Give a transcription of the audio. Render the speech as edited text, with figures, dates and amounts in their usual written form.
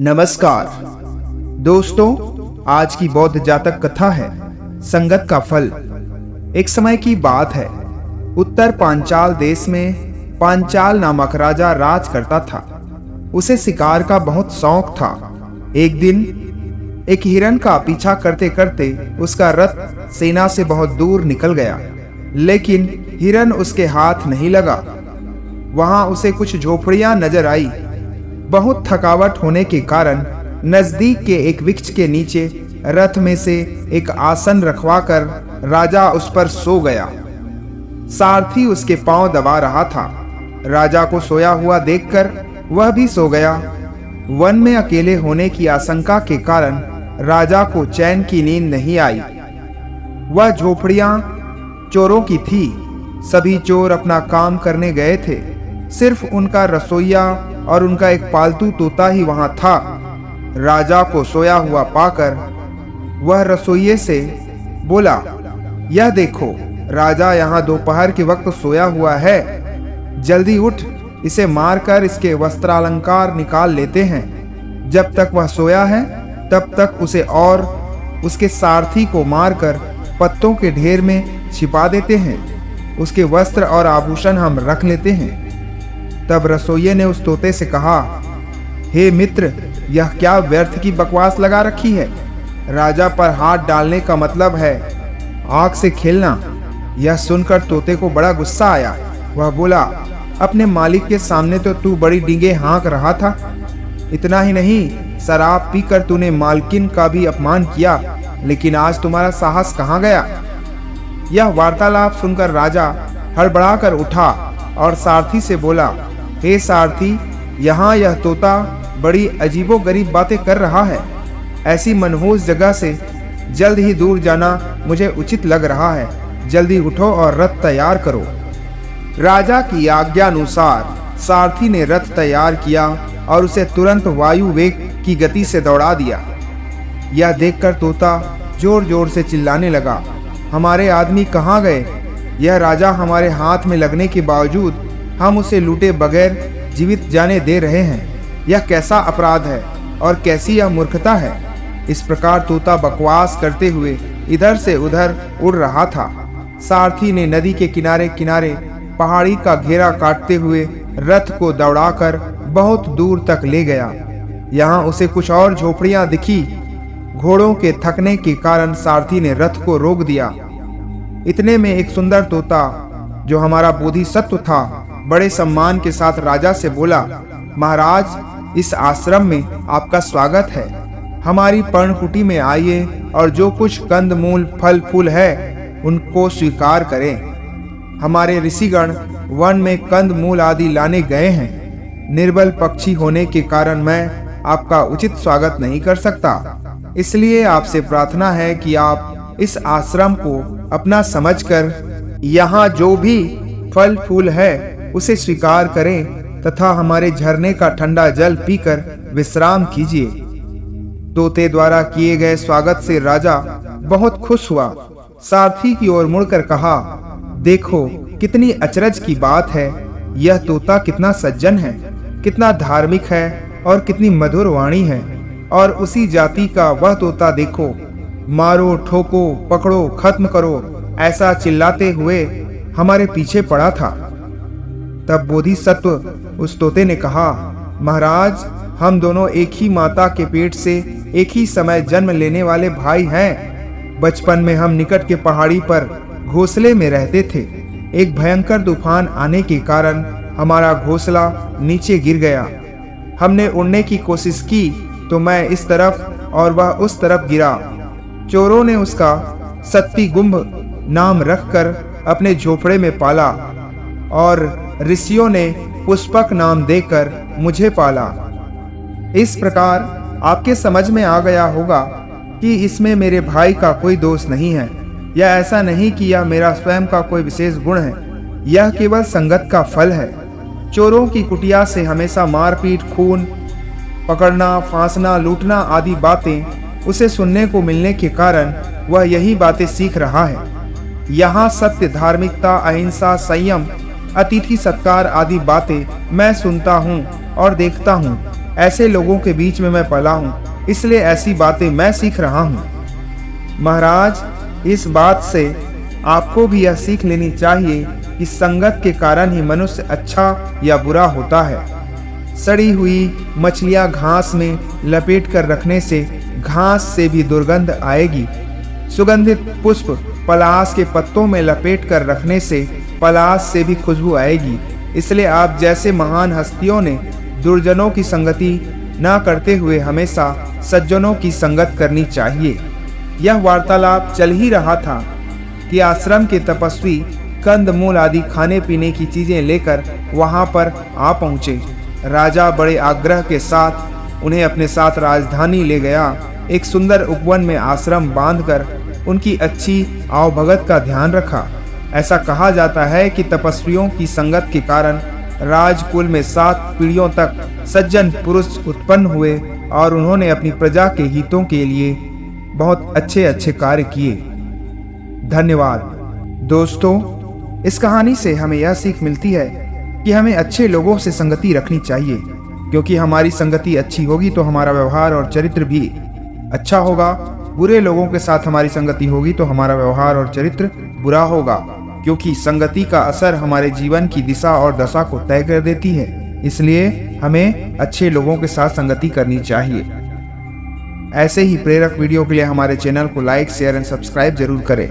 नमस्कार दोस्तों, आज की बौद्ध जातक कथा है संगत का फल। एक समय की बात है, उत्तर पांचाल देश में पांचाल नामक राजा राज करता था। उसे शिकार का बहुत शौक था। एक दिन एक हिरण का पीछा करते करते उसका रथ सेना से बहुत दूर निकल गया, लेकिन हिरण उसके हाथ नहीं लगा। वहां उसे कुछ झोपड़ियां नजर आई। बहुत थकावट होने के कारण नजदीक के एक वृक्ष के नीचे रथ में से एक आसन रखवाकर राजा उस पर सो गया। सारथी उसके पांव दबा रहा था। राजा को सोया हुआ देखकर वह भी सो गया। वन में अकेले होने की आशंका के कारण राजा को चैन की नींद नहीं आई। वह झोपड़ियां चोरों की थी। सभी चोर अपना काम करने गए थे। सिर्फ उनका रसोइया और उनका एक पालतू तोता ही वहां था। राजा को सोया हुआ पाकर वह रसोइये से बोला, यह देखो, राजा यहाँ दोपहर के वक्त सोया हुआ है। जल्दी उठ, इसे मारकर इसके वस्त्रालंकार निकाल लेते हैं। जब तक वह सोया है तब तक उसे और उसके सारथी को मारकर पत्तों के ढेर में छिपा देते हैं। उसके वस्त्र और आभूषण हम रख लेते हैं। तब रसोइये ने उस तोते से कहा, हे मित्र, यह क्या व्यर्थ की बकवास लगा रखी है। राजा पर हाथ डालने का मतलब है आग से खेलना। यह सुनकर तोते को बड़ा गुस्सा आया। वह बोला, अपने मालिक के सामने तो तू बड़ी डींगे हाँक रहा था। इतना ही नहीं, शराब पीकर तूने मालकिन का भी अपमान किया, लेकिन आज तुम्हारा साहस कहाँ गया। यह वार्तालाप सुनकर राजा हड़बड़ाकर उठा और सारथी से बोला, हे सारथी, यहाँ यह तोता बड़ी अजीबोगरीब बातें कर रहा है। ऐसी मनहूस जगह से जल्द ही दूर जाना मुझे उचित लग रहा है। जल्दी उठो और रथ तैयार करो। राजा की आज्ञानुसार सारथी ने रथ तैयार किया और उसे तुरंत वायु वेग की गति से दौड़ा दिया। यह देखकर तोता जोर जोर से चिल्लाने लगा, हमारे आदमी कहाँ गए। यह राजा हमारे हाथ में लगने के बावजूद हम उसे लूटे बगैर जीवित जाने दे रहे हैं। यह कैसा अपराध है और कैसी यह मूर्खता है। इस प्रकार तोता बकवास करते हुए इधर से उधर उड़ रहा था। सारथी ने नदी के किनारे किनारे पहाड़ी का घेरा काटते हुए रथ को दौड़ाकर बहुत दूर तक ले गया। यहाँ उसे कुछ और झोपड़ियां दिखी। घोड़ों के थकने के कारण सारथी ने रथ को रोक दिया। इतने में एक सुंदर तोता, जो हमारा बोधिसत्व था, बड़े सम्मान के साथ राजा से बोला, महाराज, इस आश्रम में आपका स्वागत है। हमारी पर्णकुटी में आइए और जो कुछ कंद मूल फल फूल है उनको स्वीकार करें। हमारे ऋषिगण वन में कंद मूल आदि लाने गए हैं। निर्बल पक्षी होने के कारण मैं आपका उचित स्वागत नहीं कर सकता। इसलिए आपसे प्रार्थना है कि आप इस आश्रम को अपना समझकर यहाँ जो भी फल फूल है उसे स्वीकार करें तथा हमारे झरने का ठंडा जल पीकर विश्राम कीजिए। तोते द्वारा किए गए स्वागत से राजा बहुत खुश हुआ। सारथी की ओर मुड़कर कहा, देखो कितनी अचरज की बात है। यह तोता कितना सज्जन है, कितना धार्मिक है और कितनी मधुर वाणी है। और उसी जाति का वह तोता देखो, मारो, ठोको, पकड़ो, खत्म करो, ऐसा चिल्लाते हुए हमारे पीछे पड़ा था। तब बोधिसत्व उस तोते ने कहा, महाराज, हम दोनों एक ही माता के पेट से एक ही समय जन्म लेने वाले भाई हैं। बचपन में हम निकट के पहाड़ी पर घोंसले में रहते थे। एक भयंकर तूफान आने के कारण हमारा घोंसला नीचे गिर गया। हमने उड़ने की कोशिश की तो मैं इस तरफ और वह उस तरफ गिरा। चोरों ने उसका सत्ती गुंभ नाम रखकर अपने झोपड़े में पाला और ऋषियों ने पुष्पक नाम देकर मुझे पाला। इस प्रकार आपके समझ में आ गया होगा कि इसमें मेरे भाई का कोई दोष नहीं है। यह ऐसा नहीं कि यह मेरा स्वयं का कोई विशेष गुण है। यह केवल संगत का फल है। चोरों की कुटिया से हमेशा मारपीट, खून, पकड़ना, फांसना, लूटना आदि बातें उसे सुनने को मिलने के कारण वह यही बातें सीख रहा है। यहाँ सत्य, धार्मिकता, अहिंसा, संयम, अतिथि सत्कार आदि बातें मैं सुनता हूँ और देखता हूँ। ऐसे लोगों के बीच में मैं पला हूँ, इसलिए ऐसी बातें मैं सीख रहा हूँ। महाराज, इस बात से आपको भी यह सीख लेनी चाहिए कि संगत के कारण ही मनुष्य अच्छा या बुरा होता है। सड़ी हुई मछलियां घास में लपेट कर रखने से घास से भी दुर्गंध आएगी। सुगंधित पुष्प पलाश के पत्तों में लपेट कर रखने से पलाश से भी खुशबू आएगी। इसलिए आप जैसे महान हस्तियों ने दुर्जनों की संगति न करते हुए हमेशा सज्जनों की संगत करनी चाहिए। यह वार्तालाप चल ही रहा था कि आश्रम के तपस्वी कंदमूल आदि खाने पीने की चीजें लेकर वहां पर आ पहुंचे। राजा बड़े आग्रह के साथ उन्हें अपने साथ राजधानी ले गया। एक सुंदर उपवन में आश्रम बांधकर उनकी अच्छी आवभगत का ध्यान रखा। ऐसा कहा जाता है कि तपस्वियों की संगत के कारण राजकुल में 7 पीढ़ियों तक सज्जन पुरुष उत्पन्न हुए और उन्होंने अपनी प्रजा के हितों के लिए बहुत अच्छे अच्छे कार्य किए। धन्यवाद। दोस्तों, इस कहानी से हमें यह सीख मिलती है कि हमें अच्छे लोगों से संगति रखनी चाहिए, क्योंकि हमारी संगति अच्छी होगी तो हमारा व्यवहार और चरित्र भी अच्छा होगा। बुरे लोगों के साथ हमारी संगति होगी तो हमारा व्यवहार और चरित्र बुरा होगा, क्योंकि संगति का असर हमारे जीवन की दिशा और दशा को तय कर देती है। इसलिए हमें अच्छे लोगों के साथ संगति करनी चाहिए। ऐसे ही प्रेरक वीडियो के लिए हमारे चैनल को लाइक, शेयर एंड सब्सक्राइब जरूर करें।